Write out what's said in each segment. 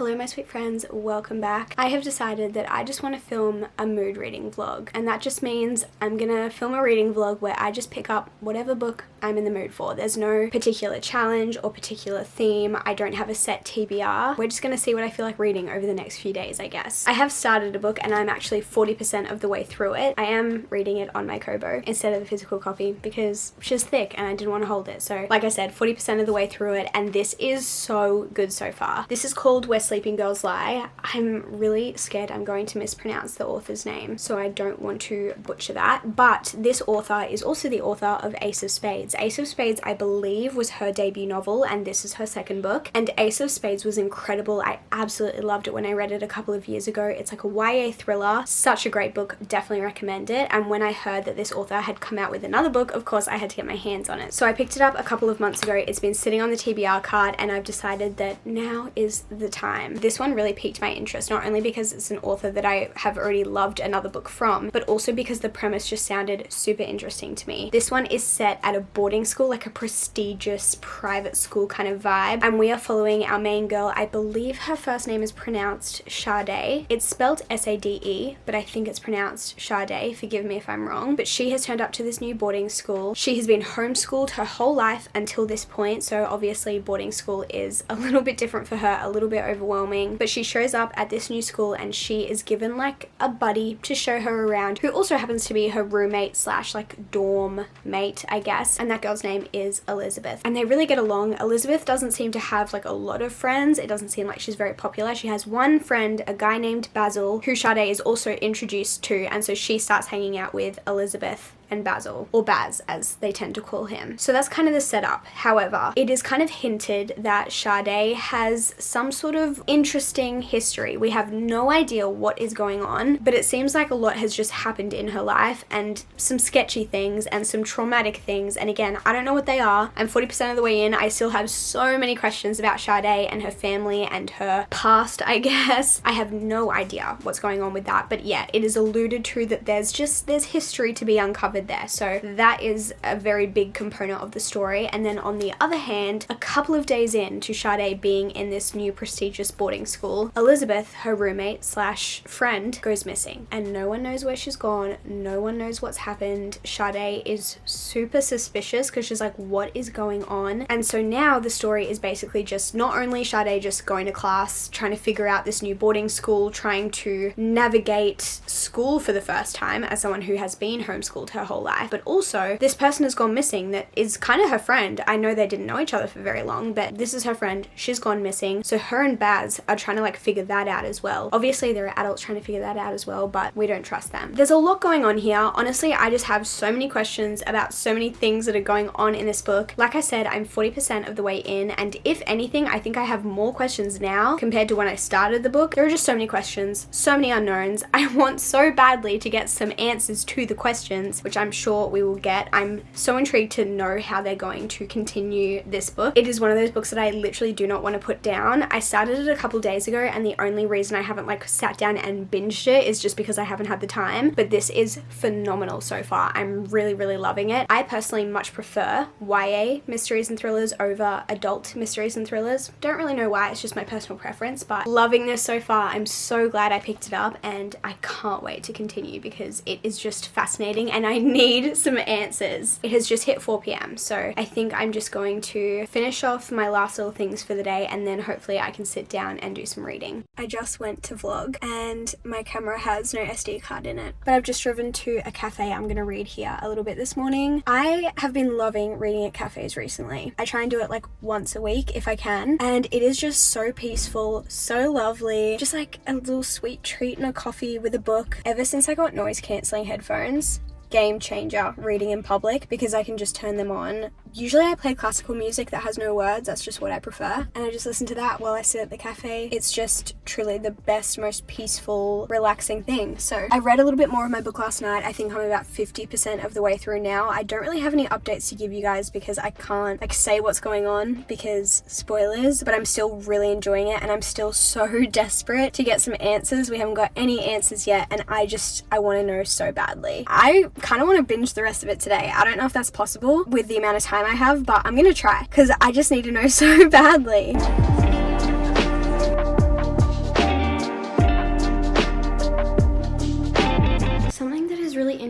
Hello my sweet friends, welcome back. I have decided that I just want to film a mood reading vlog, and that just means I'm gonna film a reading vlog where I just pick up whatever book I'm in the mood for. There's no particular challenge or particular theme. I don't have a set TBR. We're just gonna see what I feel like reading over the next few days, I guess. I have started a book and I'm actually 40% of the way through it. I am reading it on my Kobo instead of the physical copy because she's thick and I didn't want to hold it. So like I said, 40% of the way through it, and this is so good so far. This is called Where Sleeping Girls Lie. I'm really scared I'm going to mispronounce the author's name, so I don't want to butcher that. But this author is also the author of Ace of Spades. Ace of Spades, I believe, was her debut novel, and this is her second book. And Ace of Spades was incredible. I absolutely loved it when I read it a couple of years ago. It's like a YA thriller. Such a great book. Definitely recommend it. And when I heard that this author had come out with another book, of course I had to get my hands on it. So I picked it up a couple of months ago. It's been sitting on the TBR card, and I've decided that now is the time. This one really piqued my interest, not only because it's an author that I have already loved another book from, but also because the premise just sounded super interesting to me. This one is set at a boarding school, like a prestigious private school kind of vibe, and we are following our main girl. I believe her first name is pronounced Sade. It's spelled S-A-D-E, but I think it's pronounced Sade. Forgive me if I'm wrong. But she has turned up to this new boarding school. She has been homeschooled her whole life until this point, so obviously boarding school is a little bit different for her, a little bit overwhelming. But she shows up at this new school and she is given like a buddy to show her around, who also happens to be her roommate slash like dorm mate, I guess. And that girl's name is Elizabeth. And they really get along. Elizabeth doesn't seem to have like a lot of friends. It doesn't seem like she's very popular. She has one friend, a guy named Basil, who Sade is also introduced to, and so she starts hanging out with Elizabeth and Basil, or Baz as they tend to call him. So that's kind of the setup. However, it is kind of hinted that Sade has some sort of interesting history. We have no idea what is going on, but it seems like a lot has just happened in her life, and some sketchy things and some traumatic things. And again, I don't know what they are. I'm 40% of the way in. I still have so many questions about Sade and her family and her past, I guess. I have no idea what's going on with that, but yeah, it is alluded to that there's history to be uncovered there. So that is a very big component of the story. And then on the other hand, a couple of days in to Sade being in this new prestigious boarding school, Elizabeth, her roommate slash friend, goes missing, and no one knows where she's gone. No one knows what's happened. Sade is super suspicious because she's like, what is going on? And so now the story is basically just not only Sade just going to class, trying to figure out this new boarding school, trying to navigate school for the first time as someone who has been homeschooled her whole life, but also this person has gone missing that is kind of her friend. I know they didn't know each other for very long, but this is her friend. She's gone missing. So her and Baz are trying to like figure that out as well. Obviously there are adults trying to figure that out as well, but we don't trust them. There's a lot going on here. Honestly, I just have so many questions about so many things that are going on in this book. Like I said, I'm 40% of the way in, and if anything, I think I have more questions now compared to when I started the book. There are just so many questions, so many unknowns. I want so badly to get some answers to the questions, which I'm sure we will get. I'm so intrigued to know how they're going to continue this book. It is one of those books that I literally do not want to put down. I started it a couple days ago, and the only reason I haven't like sat down and binged it is just because I haven't had the time, but this is phenomenal so far. I'm really, really loving it. I personally much prefer YA mysteries and thrillers over adult mysteries and thrillers. Don't really know why, it's just my personal preference, but loving this so far. I'm so glad I picked it up, and I can't wait to continue because it is just fascinating and I need some answers. It has just hit 4 p.m, so I think I'm just going to finish off my last little things for the day, and then hopefully I can sit down and do some reading. I just went to vlog and my camera has no SD card in it, but I've just driven to a cafe. I'm gonna read here a little bit this morning. I have been loving reading at cafes recently. I try and do it like once a week if I can, and it is just so peaceful, so lovely, just like a little sweet treat and a coffee with a book. Ever since I got noise cancelling headphones, game changer reading in public, because I can just turn them on. Usually I play classical music that has no words, that's just what I prefer, and I just listen to that while I sit at the cafe. It's just truly the best, most peaceful, relaxing thing. So I read a little bit more of my book last night. I think I'm about 50% of the way through now. I don't really have any updates to give you guys because I can't like say what's going on because spoilers, but I'm still really enjoying it, and I'm still so desperate to get some answers. We haven't got any answers yet, and I want to know so badly. I kind of want to binge the rest of it today. I don't know if that's possible with the amount of time I have, but I'm gonna try because I just need to know so badly.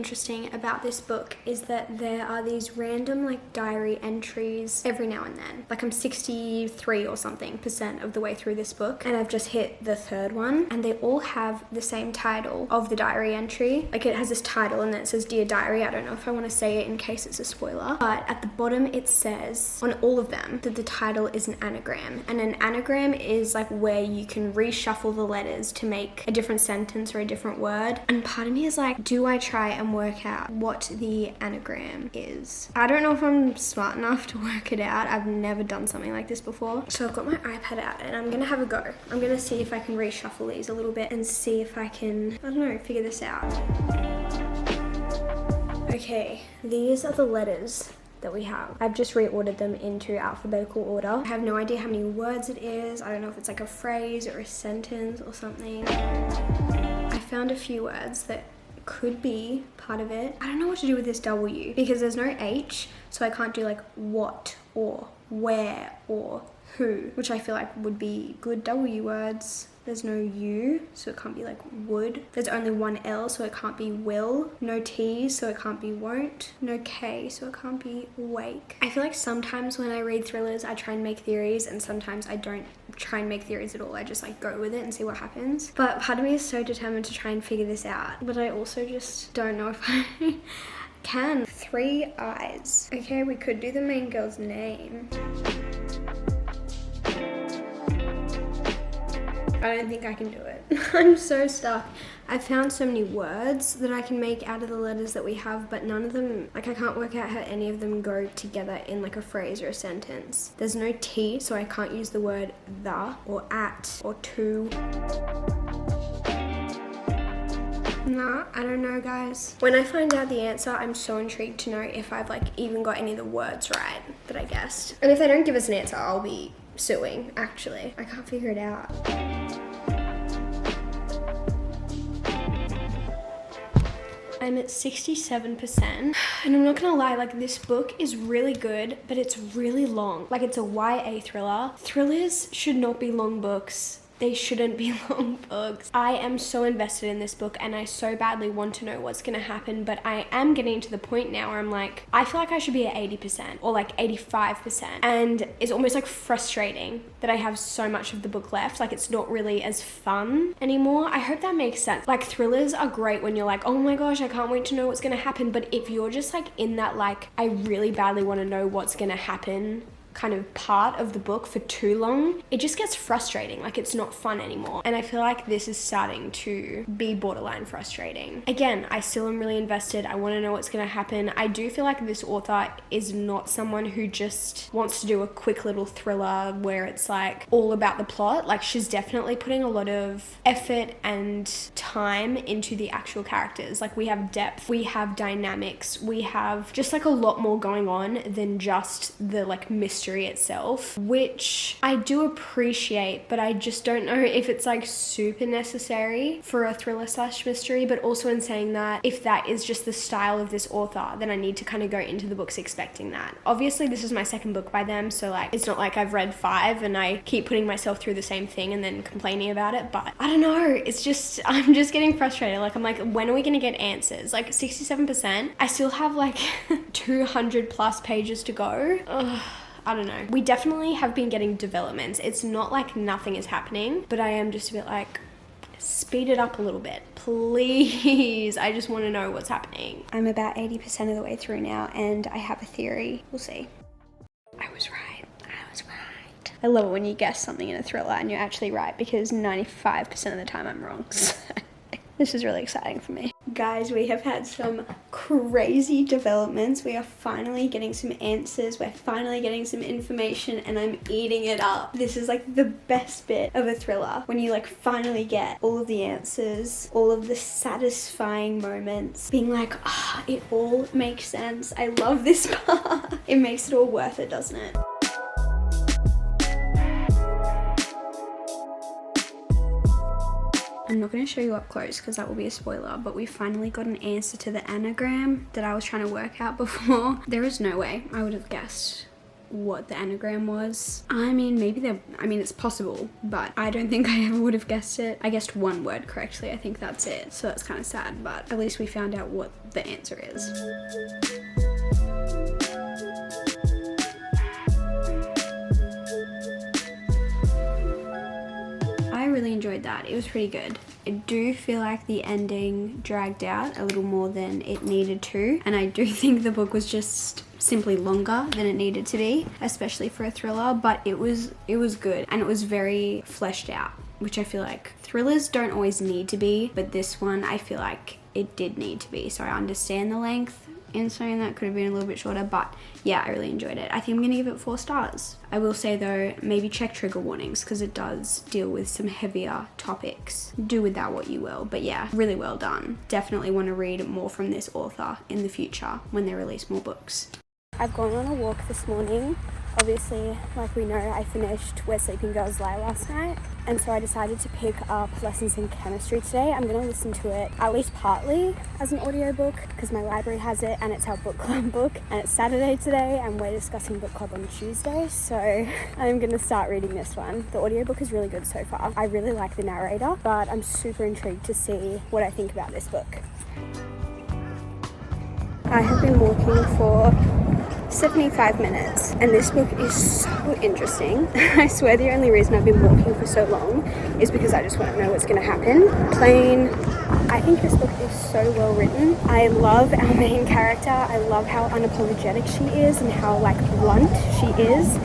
interesting about this book is that there are these random like diary entries every now and then. Like I'm 63 or something % of the way through this book and I've just hit the third one, and they all have the same title of the diary entry. Like it has this title and then it says Dear Diary. I don't know if I want to say it in case it's a spoiler, but at the bottom it says on all of them that the title is an anagram, and an anagram is like where you can reshuffle the letters to make a different sentence or a different word. And part of me is like, do I try and work out what the anagram is? I don't know if I'm smart enough to work it out. I've never done something like this before. So I've got my iPad out and I'm gonna have a go. I'm gonna see if I can reshuffle these a little bit and see if I can, I don't know, figure this out. Okay, these are the letters that we have. I've just reordered them into alphabetical order. I have no idea how many words it is. I don't know if it's like a phrase or a sentence or something. I found a few words that could be part of it. I don't know what to do with this W because there's no H, so I can't do like what or where or who, which I feel like would be good W words. There's no U, so it can't be like would. There's only one L, so it can't be will. No T, so it can't be won't. No K, so it can't be wake. I feel like sometimes when I read thrillers, I try and make theories, and sometimes I don't try and make theories at all. I just like go with it and see what happens. But part of me is so determined to try and figure this out, but I also just don't know if I can. 3 eyes. Okay, we could do the main girl's name. I don't think I can do it. I'm so stuck. I've found so many words that I can make out of the letters that we have, but none of them, like I can't work out how any of them go together in like a phrase or a sentence. There's no T, so I can't use the word the or at or to. Nah, I don't know, guys. When I find out the answer, I'm so intrigued to know if I've like even got any of the words right that I guessed. And if they don't give us an answer, I'll be suing, actually. I can't figure it out. I'm at 67%, and I'm not gonna lie, like this book is really good, but it's really long. Like it's a YA thriller. Thrillers should not be long books. They shouldn't be long books. I am so invested in this book and I so badly want to know what's gonna happen, but I am getting to the point now where I'm like, I feel like I should be at 80% or like 85%. And it's almost like frustrating that I have so much of the book left. Like it's not really as fun anymore. I hope that makes sense. Like thrillers are great when you're like, oh my gosh, I can't wait to know what's gonna happen. But if you're just like in that, like, I really badly wanna know what's gonna happen kind of part of the book for too long, it just gets frustrating. Like it's not fun anymore. And I feel like this is starting to be borderline frustrating. Again, I still am really invested. I want to know what's going to happen. I do feel like this author is not someone who just wants to do a quick little thriller where it's like all about the plot. Like she's definitely putting a lot of effort and time into the actual characters. Like we have depth, we have dynamics, we have just like a lot more going on than just the like mystery itself, which I do appreciate, but I just don't know if it's like super necessary for a thriller / mystery. But also in saying that, if that is just the style of this author, then I need to kind of go into the books expecting that. Obviously this is my second book by them, so like it's not like I've read 5 and I keep putting myself through the same thing and then complaining about it. But I don't know, it's just, I'm just getting frustrated. Like I'm like, when are we gonna get answers? Like 67%, I still have like 200 plus pages to go. Ugh. I don't know. We definitely have been getting developments. It's not like nothing is happening, but I am just a bit like, speed it up a little bit, please. I just want to know what's happening. I'm about 80% of the way through now and I have a theory. We'll see. I was right. I love it when you guess something in a thriller and you're actually right, because 95% of the time I'm wrong. So this is really exciting for me. Guys, we have had some crazy developments. We are finally getting some answers. We're finally getting some information and I'm eating it up. This is like the best bit of a thriller, when you like finally get all of the answers, all of the satisfying moments, being like, ah, it all makes sense. I love this part. It makes it all worth it, doesn't it? I'm not going to show you up close because that will be a spoiler, but we finally got an answer to the anagram that I was trying to work out before. There is no way I would have guessed what the anagram was. I mean, it's possible, but I don't think I ever would have guessed it. I guessed one word correctly, I think that's it. So that's kind of sad, but at least we found out what the answer is. I really enjoyed that. It was pretty good. I do feel like the ending dragged out a little more than it needed to, and I do think the book was just simply longer than it needed to be, especially for a thriller, but it was good, and it was very fleshed out, which I feel like thrillers don't always need to be, but this one I feel like it did need to be. So I understand the length in saying that could have been a little bit shorter, but yeah, I really enjoyed it. I think I'm gonna give it 4 stars. I will say though, maybe check trigger warnings because it does deal with some heavier topics. Do with that what you will, but yeah, really well done. Definitely want to read more from this author in the future when they release more books. I've gone on a walk this morning. Obviously, like we know, I finished Where Sleeping Girls Lie last night, and so I decided to pick up Lessons in Chemistry today. I'm going to listen to it at least partly as an audiobook because my library has it and it's our book club book, and it's Saturday today and we're discussing book club on Tuesday, so I'm going to start reading this one. The audiobook is really good so far. I really like the narrator, but I'm super intrigued to see what I think about this book. I have been walking for 75 minutes and this book is so interesting. I swear the only reason I've been walking for so long is because I just want to know what's going to happen. I think this book is so well written. I love our main character. I love how unapologetic she is and how like blunt she is.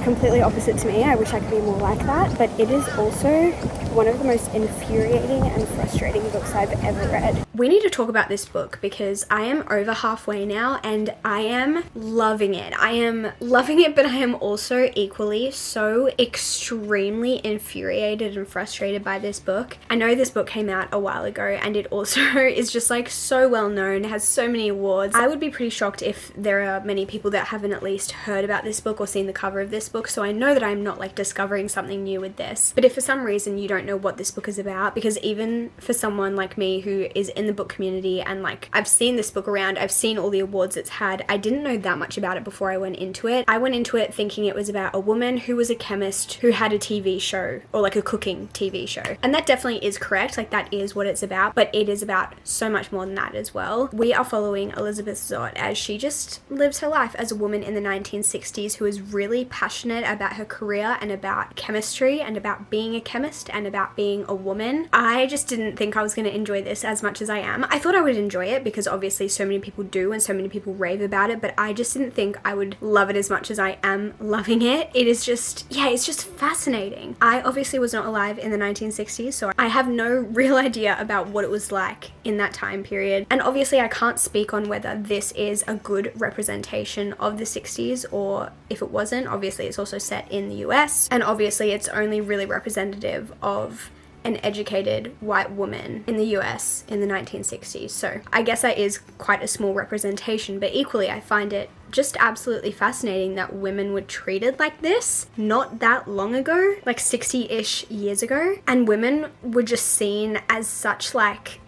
Completely opposite to me. I wish I could be more like that, but it is also one of the most infuriating and frustrating books I've ever read. We need to talk about this book because I am over halfway now and I am loving it. I am loving it, but I am also equally so extremely infuriated and frustrated by this book. I know this book came out a while ago and it also is just like so well known, has so many awards. I would be pretty shocked if there are many people that haven't at least heard about this book or seen the cover of this book, so I know that I'm not like discovering something new with this. But if for some reason you don't know what this book is about, because even for someone like me who is in the book community and like I've seen this book around, I've seen all the awards it's had, I didn't know that much about it before I went into it. I went into it thinking it was about a woman who was a chemist who had a TV show, or like a cooking TV show, and that definitely is correct, like that is what it's about, but it is about so much more than that as well. We are following Elizabeth Zott as she just lives her life as a woman in the 1960s who is really passionate about her career and about chemistry and about being a chemist and about being a woman. I just didn't think I was going to enjoy this as much as I am. I thought I would enjoy it because obviously so many people do and so many people rave about it, but I just didn't think I would love it as much as I am loving it. It is just, yeah, it's just fascinating. I obviously was not alive in the 1960s, so I have no real idea about what it was like in that time period. And obviously I can't speak on whether this is a good representation of the 60s or if it wasn't. Obviously it's also set in the US, and obviously it's only really representative of an educated white woman in the US in the 1960s. So I guess that is quite a small representation, but equally I find it just absolutely fascinating that women were treated like this not that long ago, like 60-ish years ago, and women were just seen as such, like,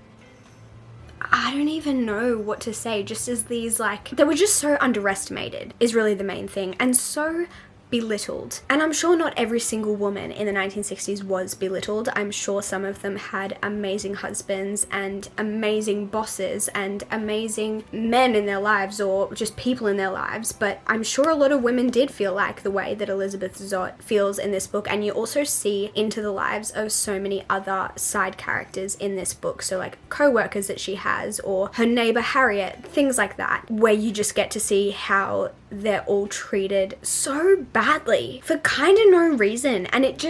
I don't even know what to say, just as these, like, they were just so underestimated is really the main thing, and so belittled. And I'm sure not every single woman in the 1960s was belittled. I'm sure some of them had amazing husbands and amazing bosses and amazing men in their lives, or just people in their lives, but I'm sure a lot of women did feel like the way that Elizabeth Zott feels in this book. And you also see into the lives of so many other side characters in this book, so like co-workers that she has, or her neighbor Harriet, things like that, where you just get to see how they're all treated so badly for kind of no reason. And it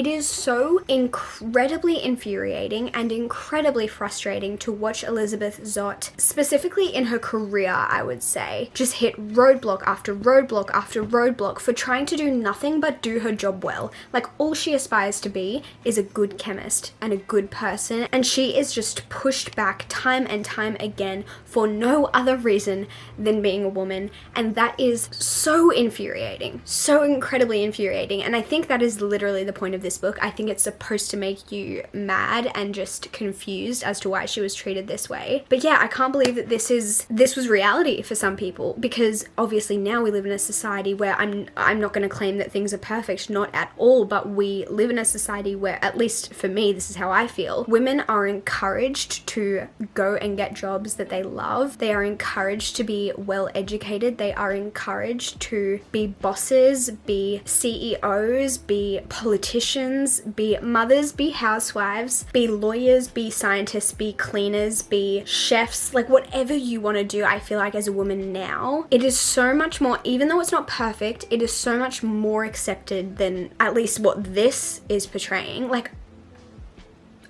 is so incredibly infuriating and incredibly frustrating to watch Elizabeth Zott, specifically in her career, I would say, just hit roadblock after roadblock after roadblock for trying to do nothing but do her job well. Like, all she aspires to be is a good chemist and a good person, and she is just pushed back time and time again for no other reason than being a woman. And that is so infuriating, so incredibly infuriating. And I think that is literally the point of this book. I think it's supposed to make you mad and just confused as to why she was treated this way. But yeah, I can't believe that this was reality for some people, because obviously now we live in a society where I'm not going to claim that things are perfect, not at all, but we live in a society where, at least for me, this is how I feel, women are encouraged to go and get jobs that they love. They are encouraged to be well educated. They are encouraged to be bosses, be CEOs, be politicians, be mothers, be housewives, be lawyers, be scientists, be cleaners, be chefs, like whatever you want to do. I feel like as a woman now, it is so much more, even though it's not perfect, it is so much more accepted than at least what this is portraying. Like,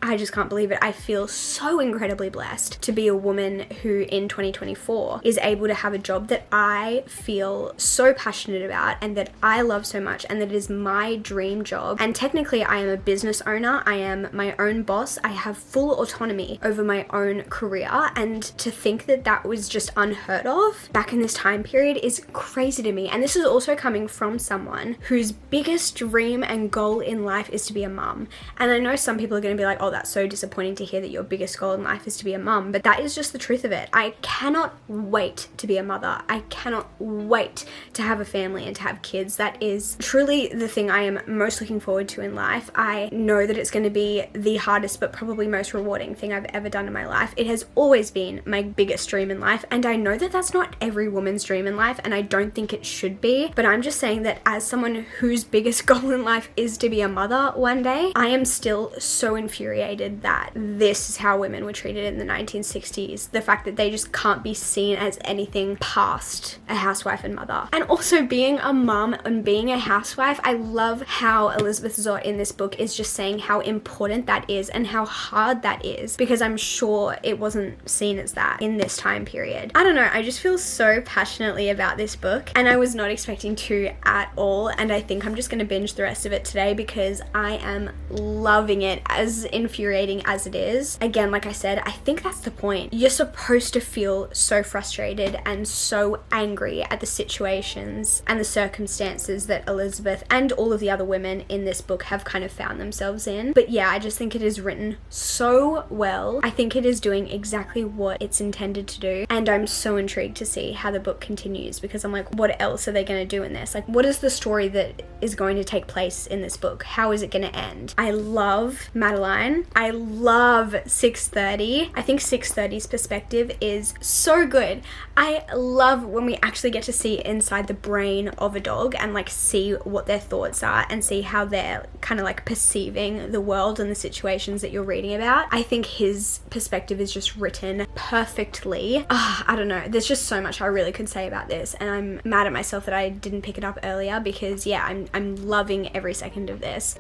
I just can't believe it. I feel so incredibly blessed to be a woman who in 2024 is able to have a job that I feel so passionate about and that I love so much, and that is my dream job. And technically I am a business owner. I am my own boss. I have full autonomy over my own career, and to think that that was just unheard of back in this time period is crazy to me. And this is also coming from someone whose biggest dream and goal in life is to be a mum. And I know some people are going to be like, oh, that's so disappointing to hear that your biggest goal in life is to be a mum, but that is just the truth of it. I cannot wait to be a mother. I cannot wait to have a family and to have kids. That is truly the thing I am most looking forward to in life. I know that it's going to be the hardest but probably most rewarding thing I've ever done in my life. It has always been my biggest dream in life, and I know that that's not every woman's dream in life, and I don't think it should be, but I'm just saying that as someone whose biggest goal in life is to be a mother one day, I am still so infuriated that this is how women were treated in the 1960s. The fact that they just can't be seen as anything past a housewife and mother. And also being a mum and being a housewife, I love how Elizabeth Zott in this book is just saying how important that is and how hard that is, because I'm sure it wasn't seen as that in this time period. I don't know, I just feel so passionately about this book, and I was not expecting to at all, and I think I'm just going to binge the rest of it today because I am loving it, as infuriating as it is. Again, like I said, I think that's the point. You're supposed to feel so frustrated and so angry at the situations and the circumstances that Elizabeth and all of the other women in this book have kind of found themselves in. But yeah, I just think it is written so well. I think it is doing exactly what it's intended to do, and I'm so intrigued to see how the book continues, because I'm like, what else are they going to do in this? Like, what is the story that is going to take place in this book? How is it going to end? I love Madeline. I love 630. I think 630's perspective is so good. I love when we actually get to see inside the brain of a dog and like see what their thoughts are and see how they're kind of like perceiving the world and the situations that you're reading about. I think his perspective is just written perfectly. I don't know. There's just so much I really could say about this, and I'm mad at myself that I didn't pick it up earlier, because yeah, I'm loving every second of this.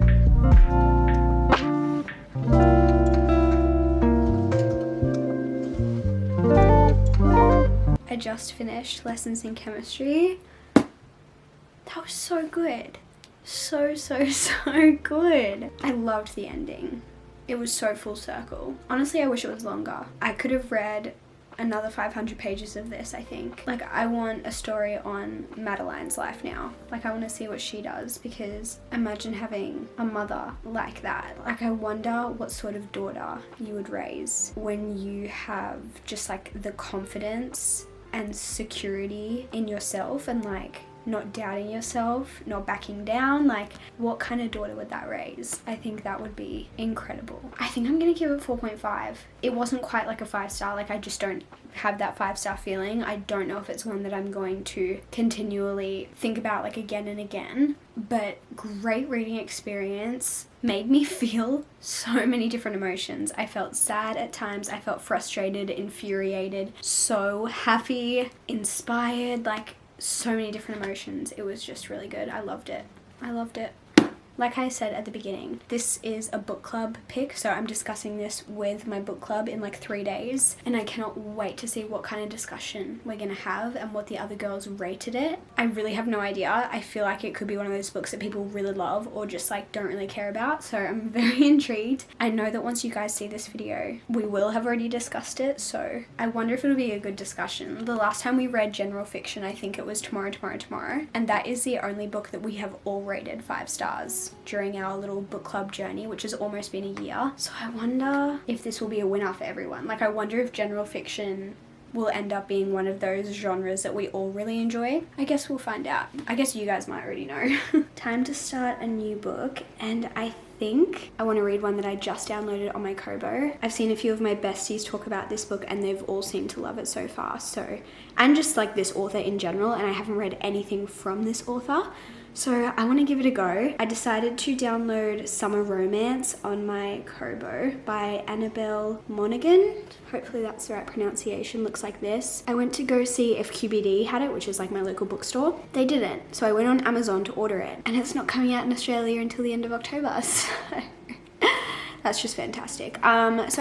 I just finished lessons in chemistry. That was so good. So good. I loved the ending. It was so full circle. Honestly, I wish it was longer. I could have read another 500 pages of this, I think. Like, I want a story on Madeline's life now. Like, I want to see what she does, because imagine having a mother like that. Like, I wonder what sort of daughter you would raise when you have just like the confidence and security in yourself and like not doubting yourself, not backing down. Like, what kind of daughter would that raise? I think that would be incredible. I think I'm gonna give it 4.5. It wasn't quite like a 5-star. Like, I just don't have that 5-star feeling. I don't know if it's one that I'm going to continually think about like again and again, but great reading experience. Made me feel so many different emotions. I felt sad at times, I felt frustrated, infuriated, so happy, inspired, like so many different emotions. It was just really good. I loved it. I loved it. Like I said at the beginning, this is a book club pick, so I'm discussing this with my book club in like 3 days, and I cannot wait to see what kind of discussion we're gonna have and what the other girls rated it. I really have no idea. I feel like it could be one of those books that people really love or just like don't really care about, so I'm very intrigued. I know that once you guys see this video, we will have already discussed it, so I wonder if it'll be a good discussion. The last time we read general fiction, I think it was Tomorrow, and that is the only book that we have all rated 5 stars. this during our little book club journey, which has almost been a year. So I wonder if this will be a winner for everyone. Like, I wonder if general fiction will end up being one of those genres that we all really enjoy. I guess we'll find out. I guess you guys might already know. Time to start a new book, and I think I want to read one that I just downloaded on my Kobo. I've seen a few of my besties talk about this book and they've all seemed to love it so far. So, and just like this author in general, and I haven't read anything from this author. So I want to give it a go. I decided to download Summer Romance on my Kobo by Annabelle Monaghan. Hopefully that's the right pronunciation. Looks like this. I went to go see if QBD had it, which is like my local bookstore. They didn't. So I went on Amazon to order it. And it's not coming out in Australia until the end of October. So that's just fantastic. So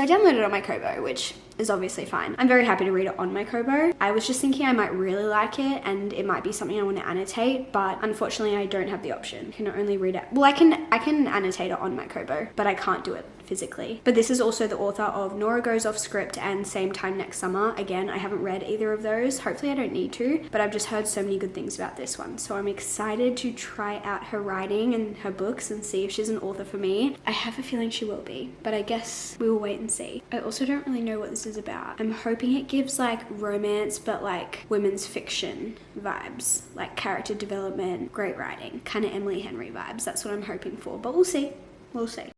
I downloaded it on my Kobo, which is obviously fine. I'm very happy to read it on my Kobo. I was just thinking I might really like it and it might be something I want to annotate, but unfortunately I don't have the option. I can only read it. Well, I can annotate it on my Kobo, but I can't do it physically. But this is also the author of Nora Goes Off Script and Same Time Next Summer. Again, I haven't read either of those. Hopefully I don't need to, but I've just heard so many good things about this one. So I'm excited to try out her writing and her books and see if she's an author for me. I have a feeling she will be, but I guess we will wait and see. I also don't really know what this is about. I'm hoping it gives like romance, but like women's fiction vibes, like character development, great writing, kind of Emily Henry vibes. That's what I'm hoping for, but we'll see. We'll see.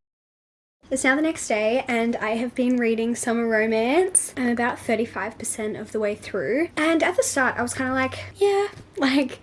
It's now the next day and I have been reading Summer Romance. I'm about 35% of the way through. And at the start I was kind of like, yeah, like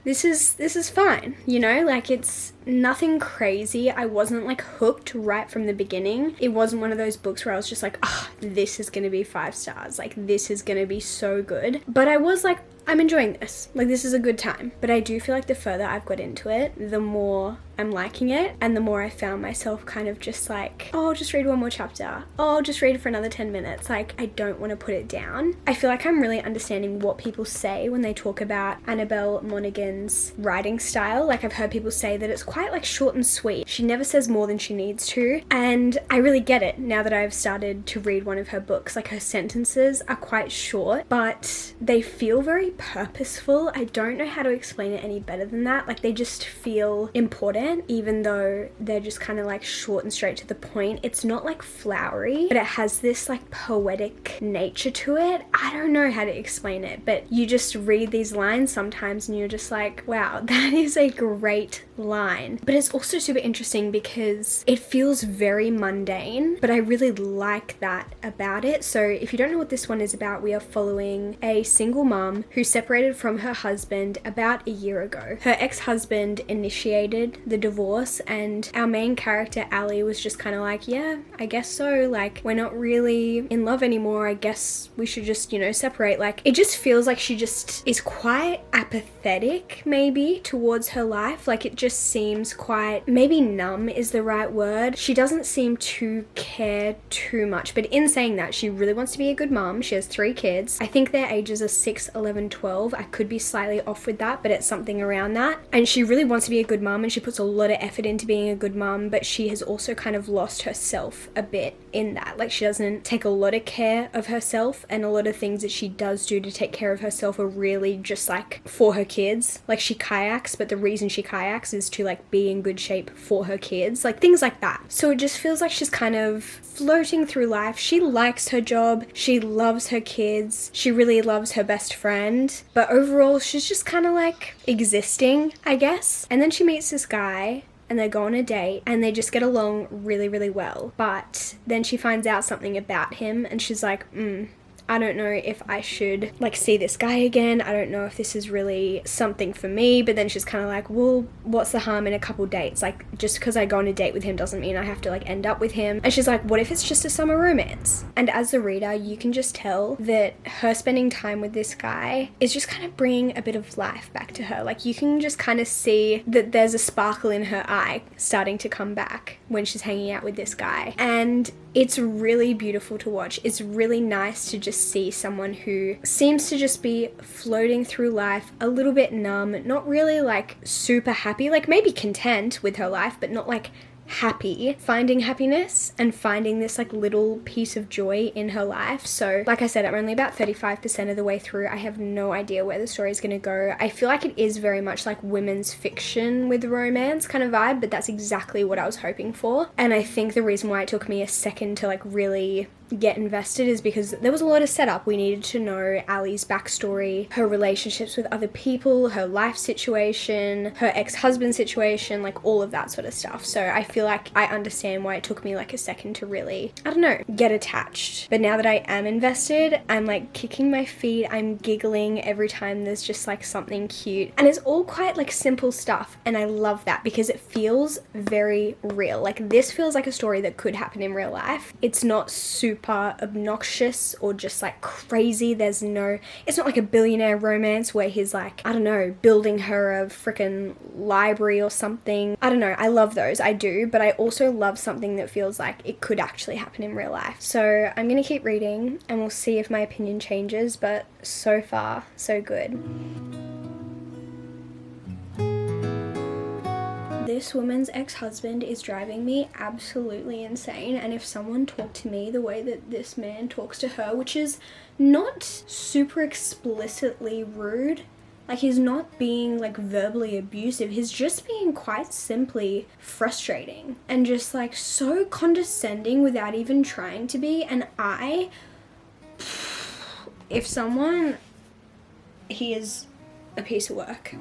this is fine, you know, like it's nothing crazy. I wasn't like hooked right from the beginning. It wasn't one of those books where I was just like, oh, this is gonna be 5 stars. Like this is gonna be so good. But I was like, I'm enjoying this. Like this is a good time. But I do feel like the further I've got into it, the more I'm liking it and the more I found myself kind of just like, oh, I'll just read one more chapter. Oh, I'll just read it for another 10 minutes. Like I don't want to put it down. I feel like I'm really understanding what people say when they talk about Annabelle Monaghan's writing style. Like I've heard people say that it's quite like short and sweet. She never says more than she needs to. And I really get it now that I've started to read one of her books. Like her sentences are quite short, but they feel very purposeful. I don't know how to explain it any better than that. Like they just feel important even though they're just kind of like short and straight to the point. It's not like flowery, but it has this like poetic nature to it. I don't know how to explain it, but you just read these lines sometimes and you're just like, wow, that is a great line. But it's also super interesting because it feels very mundane, but I really like that about it. So if you don't know what this one is about, we are following a single mum who separated from her husband about a year ago. Her ex-husband initiated the divorce and our main character Ali was just kind of like, yeah, I guess so, like we're not really in love anymore, I guess we should just, you know, separate. Like it just feels like she just is quite apathetic maybe towards her life. Like it just seems quite, maybe numb is the right word. She doesn't seem to care too much, but in saying that, she really wants to be a good mom. She has 3 kids. I think their ages are 6, 11, 12. I could be slightly off with that, but it's something around that. And she really wants to be a good mom and she puts a lot of effort into being a good mom, but she has also kind of lost herself a bit in that. Like she doesn't take a lot of care of herself, and a lot of things that she does do to take care of herself are really just like for her kids. Like she kayaks, but the reason she kayaks is to like be in good shape for her kids, like things like that. So it just feels like she's kind of floating through life. She likes her job, she loves her kids, she really loves her best friend, but overall she's just kind of like existing, I guess. And then she meets this guy and they go on a date and they just get along really, really well. But then she finds out something about him and she's like, I don't know if I should like see this guy again. I don't know if this is really something for me. But then she's kind of like, well, what's the harm in a couple dates? Like just because I go on a date with him doesn't mean I have to like end up with him. And she's like, what if it's just a summer romance? And as the reader, you can just tell that her spending time with this guy is just kind of bringing a bit of life back to her. Like you can just kind of see that there's a sparkle in her eye starting to come back when she's hanging out with this guy. And it's really beautiful to watch. It's really nice to just see someone who seems to just be floating through life a little bit numb, not really like super happy, like maybe content with her life, but not like happy, finding happiness and finding this like little piece of joy in her life. So like I said, I'm only about 35% of the way through. I have no idea where the story is going to go. I feel like it is very much like women's fiction with romance kind of vibe, but that's exactly what I was hoping for. And I think the reason why it took me a second to like really get invested is because there was a lot of setup. We needed to know Ali's backstory, her relationships with other people, her life situation, her ex-husband situation, like all of that sort of stuff. So I feel like I understand why it took me like a second to really, I don't know, get attached. But now that I am invested, I'm like kicking my feet, I'm giggling every time there's just like something cute. And it's all quite like simple stuff. And I love that because it feels very real. Like this feels like a story that could happen in real life. It's not super obnoxious or just like crazy. It's not like a billionaire romance where he's like, I don't know, building her a freaking library or something. I don't know, I love those, I do, but I also love something that feels like it could actually happen in real life. So I'm gonna keep reading and we'll see if my opinion changes, but so far, so good. This woman's ex-husband is driving me absolutely insane, and if someone talked to me the way that this man talks to her, which is not super explicitly rude, like he's not being like verbally abusive, he's just being quite simply frustrating and just like so condescending without even trying to be. And he is a piece of work.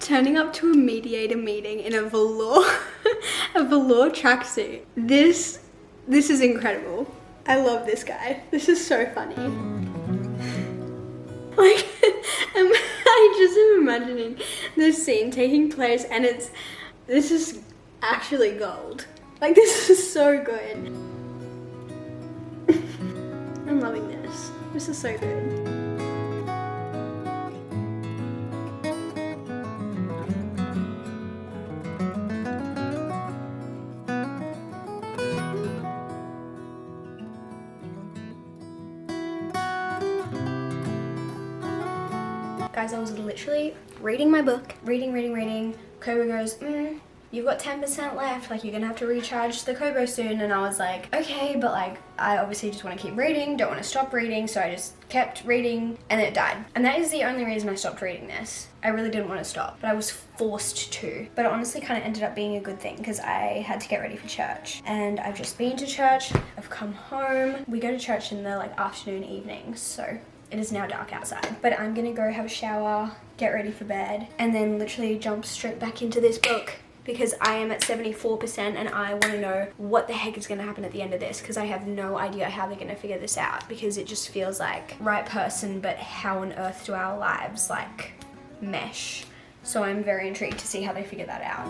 Turning up to a mediator meeting in a velour tracksuit. This is incredible. I love this guy. This is so funny. Like, I just am imagining this scene taking place and this is actually gold. Like, this is so good. I'm loving this. This is so good. Guys, I was literally reading my book, reading. Kobo goes, you've got 10% left, like you're gonna have to recharge the Kobo soon. And I was like, okay, but like I obviously just want to keep reading, don't want to stop reading, so I just kept reading and then it died. And that is the only reason I stopped reading this. I really didn't want to stop, but I was forced to. But it honestly kind of ended up being a good thing because I had to get ready for church. And I've just been to church, I've come home. We go to church in the like afternoon, evenings, so it is now dark outside. But I'm gonna go have a shower, get ready for bed, and then literally jump straight back into this book because I am at 74% and I want to know what the heck is going to happen at the end of this because I have no idea how they're going to figure this out because it just feels like right person, but how on earth do our lives like mesh? So I'm very intrigued to see how they figure that out.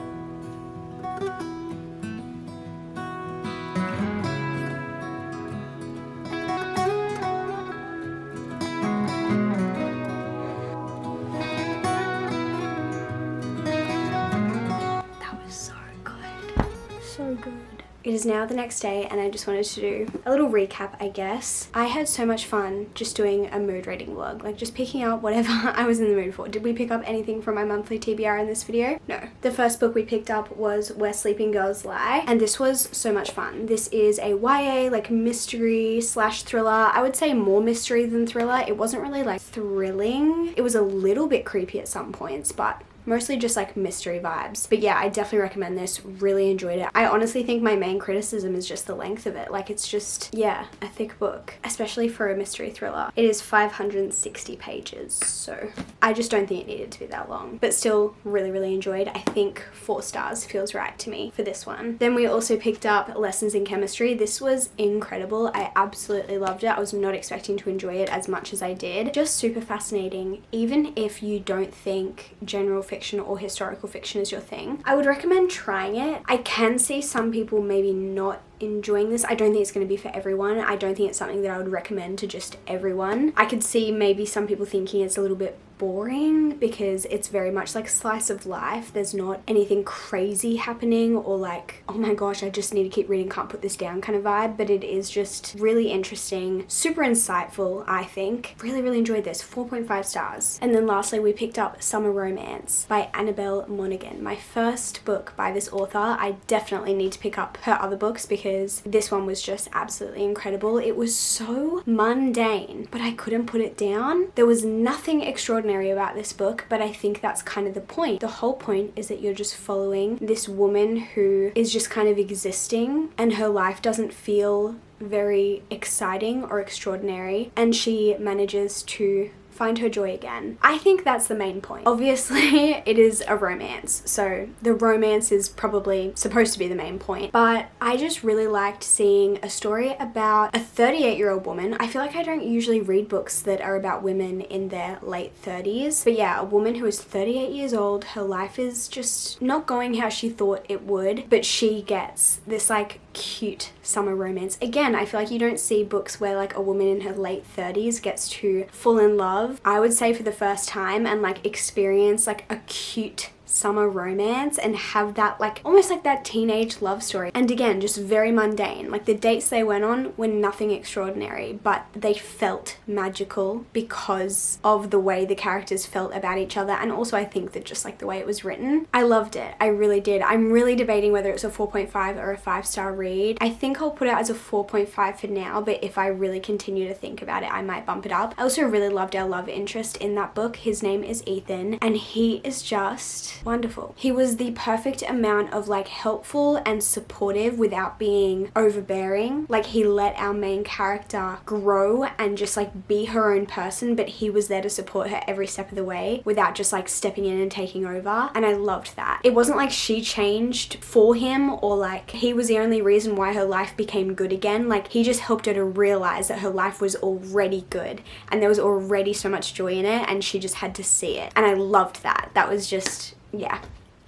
So good. It is now the next day and I just wanted to do a little recap, I guess. I had so much fun just doing a mood rating vlog, like just picking out whatever I was in the mood for. Did we pick up anything from my monthly TBR in this video? No. The first book we picked up was Where Sleeping Girls Lie, and this was so much fun. This is a YA like mystery slash thriller. I would say more mystery than thriller. It wasn't really like thrilling. It was a little bit creepy at some points, but mostly just like mystery vibes. But yeah, I definitely recommend this. Really enjoyed it. I honestly think my main criticism is just the length of it. Like it's just, yeah, a thick book, especially for a mystery thriller. It is 560 pages, so I just don't think it needed to be that long, but still really enjoyed. I think 4 stars feels right to me for this one. Then we also picked up Lessons in Chemistry. This was incredible. I absolutely loved it. I was not expecting to enjoy it as much as I did. Just super fascinating. Even if you don't think general fiction or historical fiction is your thing, I would recommend trying it. I can see some people maybe not enjoying this. I don't think it's going to be for everyone. I don't think it's something that I would recommend to just everyone. I could see maybe some people thinking it's a little bit boring because it's very much like slice of life. There's not anything crazy happening or like, oh my gosh, I just need to keep reading, can't put this down kind of vibe, but it is just really interesting, super insightful, I think. Really enjoyed this. 4.5 stars. And then lastly, we picked up Summer Romance by Annabelle Monaghan, my first book by this author. I definitely need to pick up her other books because this one was just absolutely incredible. It was so mundane, but I couldn't put it down. There was nothing extraordinary about this book, but I think that's kind of the point. The whole point is that you're just following this woman who is just kind of existing, and her life doesn't feel very exciting or extraordinary, and she manages to find her joy again. I think that's the main point. Obviously, it is a romance, so the romance is probably supposed to be the main point, but I just really liked seeing a story about a 38-year-old woman. I feel like I don't usually read books that are about women in their late 30s, but yeah, a woman who is 38 years old, her life is just not going how she thought it would, but she gets this like cute summer romance. Again, I feel like you don't see books where like a woman in her late 30s gets to fall in love, I would say, for the first time and like experience like a cute summer romance and have that like almost like that teenage love story. And again, just very mundane. Like the dates they went on were nothing extraordinary, but they felt magical because of the way the characters felt about each other, and also I think that just like the way it was written. I loved it. I really did. I'm really debating whether it's a 4.5 or a 5-star read. I think I'll put it as a 4.5 for now, but if I really continue to think about it, I might bump it up. I also really loved our love interest in that book. His name is Ethan, and he is just wonderful. He was the perfect amount of like helpful and supportive without being overbearing. Like he let our main character grow and just like be her own person, but he was there to support her every step of the way without just like stepping in and taking over. And I loved that. It wasn't like she changed for him or like he was the only reason why her life became good again. Like he just helped her to realize that her life was already good and there was already so much joy in it, and she just had to see it. And I loved that. That was just, yeah,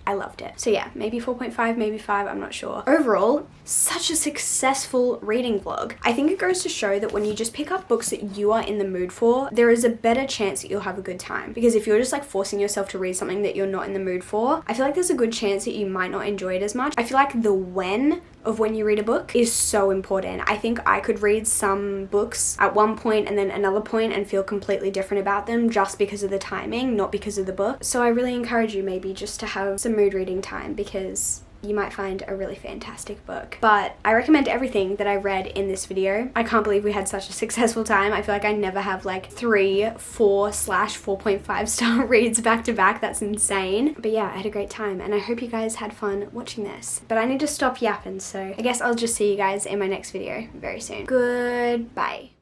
I loved it. So yeah, maybe 4.5, maybe 5, I'm not sure. Overall, such a successful reading vlog. I think it goes to show that when you just pick up books that you are in the mood for, there is a better chance that you'll have a good time. Because if you're just like forcing yourself to read something that you're not in the mood for, I feel like there's a good chance that you might not enjoy it as much. I feel like the when of when you read a book is so important. I think I could read some books at one point and then another point and feel completely different about them just because of the timing, not because of the book. So I really encourage you maybe just to have some mood reading time because you might find a really fantastic book. But I recommend everything that I read in this video. I can't believe we had such a successful time. I feel like I never have like 3, 4/4.5 star reads back to back. That's insane. But yeah, I had a great time and I hope you guys had fun watching this. But I need to stop yapping, so I guess I'll just see you guys in my next video very soon. Goodbye.